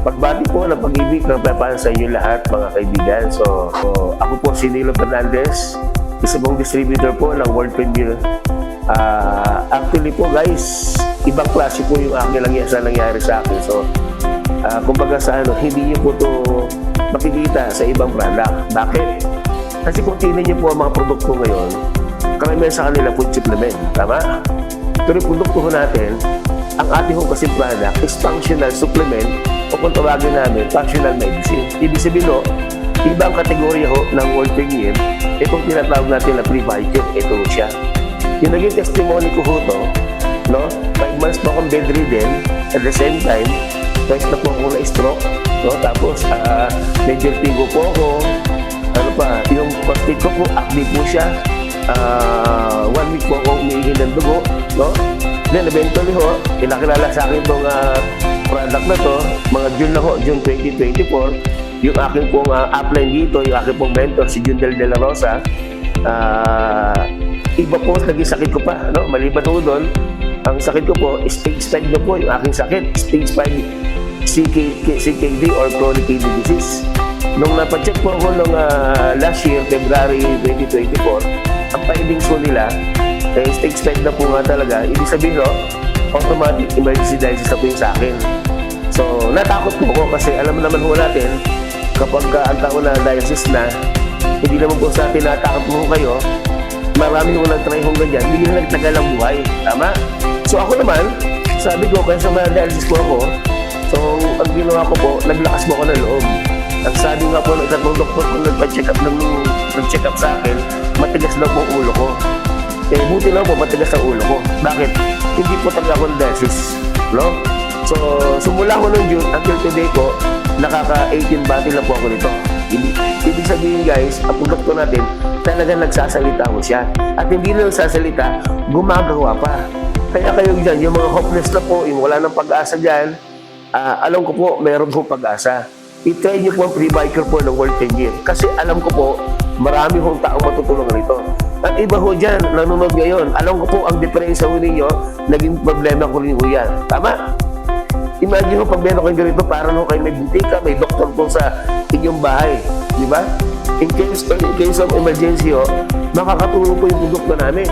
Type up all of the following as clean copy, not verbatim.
pagbati po ng pag-ibig ng pagpapaan sa inyo lahat mga kaibigan. So ako po si Nilo Fernandez, isa pong distributor po ng World Premier. Actually po guys, ibang klase po yung aking nangyari sa akin. So kumbaga sa hindi niyo po to makikita sa ibang product. Bakit? Kasi kung tingnan niyo po ang mga produkto ngayon, karamihan sa kanila food supplement, tama? Pero yung produkto natin, ang ating kasing product is functional supplement o kung tawagin namin, functional medicine. Ibig sabihin ibang kategorya ng World Premier, itong tinatawag natin na pre-Viking, ito siya. Yung naging testimony ko to, 5 months po akong bedridden, at the same time, twice na po ako na-stroke, tapos medyo tigo po ako, yung prostate ko po, acne po siya, 1 week po ako umiihi ng dugo, Then eventually pinakilala sa akin itong product na to, mga June 2024, yung aking pong upline dito, yung aking pong mentor, si Jundel De La Rosa, iba po naging sakit ko pa, maliban po doon, ang sakit ko po, stage 5 na po yung aking sakit, stage 5 CKD or chronic kidney disease. Nung napacheck po ako nung last year, February 2024, ang findings ko nila, stage 5 na po nga talaga, ibig sabihin automatic emergency dialysis na po yung sa akin. So, natakot po ako kasi alam naman po natin, kapag ang tao na dialysis na, hindi naman po sa atin natakot po kayo, marami nung nag-try kong ganyan, hindi na nagtagal ang buhay. Tama? So, ako naman, sabi ko, kaya sa mga dialysis ko ako, so, ang ginawa ko po, naglakas mo ako ng loob. Ang sabi nga po ng isang doktor kung nag-check up sa akin, matigas daw po ang ulo ko. Buti lang po, matigas ang ulo ko. Bakit? Hindi po talaga ako dialysis. So, sumula ko noong June until today po, nakaka-18 bottle na po ako nito. Ibig sabihin guys, ang produkto natin, talagang nagsasalita ko siya. At hindi lang nagsasalita, gumagawa pa. Kaya kayo dyan, yung mga hopeless na po, yung wala ng pag-asa dyan, alam ko po, mayroon po pag-asa. I-try nyo po ang pre-biker po ng World Premier. Kasi alam ko po, marami hong taong matutulungan nito. At iba ho dyan, nanonood ngayon, alam ko po ang diferensya ho ninyo, naging problema ko rin ho yan. Tama? Imagine ho, pag meron kayo ganito, parang ho kayo may bintika, may doktor po sa inyong bahay. Di ba? In case of emergency makakatulong po yung produkto namin.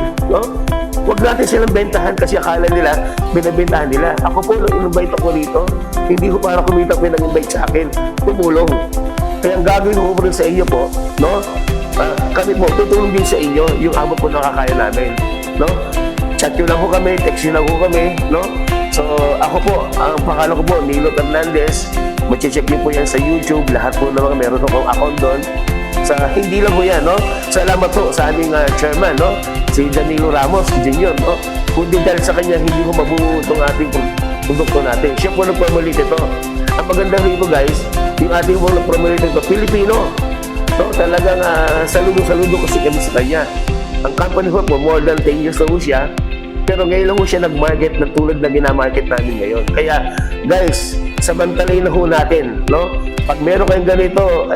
Huwag natin silang bentahan kasi akala nila, binabentahan nila. Ako po, nung in-invite ako dito, hindi ko para kumita po yung nag-invite sa akin. Tumulong. Kaya ang gagawin ko po rin sa inyo po, kami po, tutulong din sa inyo yung abot po nakakaya namin. Chat nyo lang po kami, text nyo lang po kami. So, ako po, ang pangalan ko po, Nilo Fernandez. Mag-check nyo po yan sa YouTube. Lahat po na mga meron akong account doon. Sa hindi lang po yan, Salamat po sa aming chairman, si Danilo Ramos Jr. Kundi dahil sa kanya, hindi ko mabuo itong ating produkto natin. Siya po nag-promote ito. Ang maganda rito guys, yung ating po nag-promote ito, Pilipino. Talagang saludo kasi kami sa kanya. Ang company po po, more than 10 years na po siya. Pero ngayon lang po siya nag-market na tulad na ginamarket namin ngayon. Kaya guys, sabantalay na ho natin. Pag meron kayong ganito,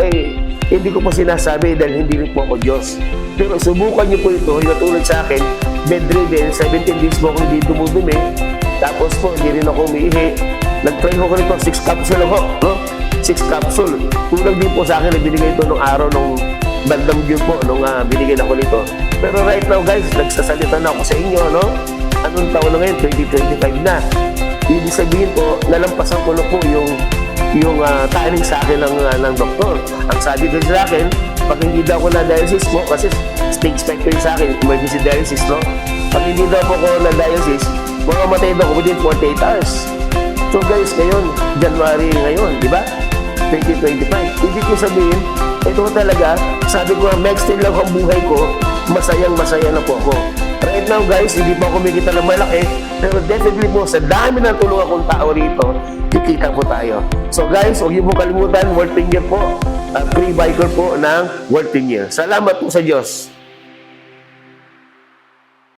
hindi ko po sinasabi dahil hindi rin po ako Diyos. Pero subukan niyo po ito, yung tulad sa akin, bedridden, 17 days po ako hindi dumudumi. Tapos po, hindi rin ako umiihi. Nag-try ko nito, 6 capsule ako. 6 capsule. Tulad din po sa akin, binigay ito nung araw, nung bandang June po, nung binigyan ako nito. Pero right now guys, nagsasalita na ako sa inyo, Anong taon na ngayon? 2025 na. Ibig sabihin po, nalampasan ko na po yung taning sa akin ng doktor. Ang sabi ko sa akin, pag hindi daw ako na-dialysis po, kasi stage 5 ko sa akin, emergency dialysis, Pag hindi daw po ako na-dialysis, mamamatay daw ako within 48 hours. So guys, ngayon, January ngayon, di ba? 2025. Ibig ko sabihin, ito talaga, sabi ko, next day lang ang buhay ko, masayang-masaya na po ako. Right now guys, hindi pa ako kumikita ng malaki, pero definitely po, sa dami ng tulong akong tao rito, kikita po tayo. So guys, huwag niyo po kalimutan, World Premier po, pre-biker po ng World Premier. Salamat po sa Diyos.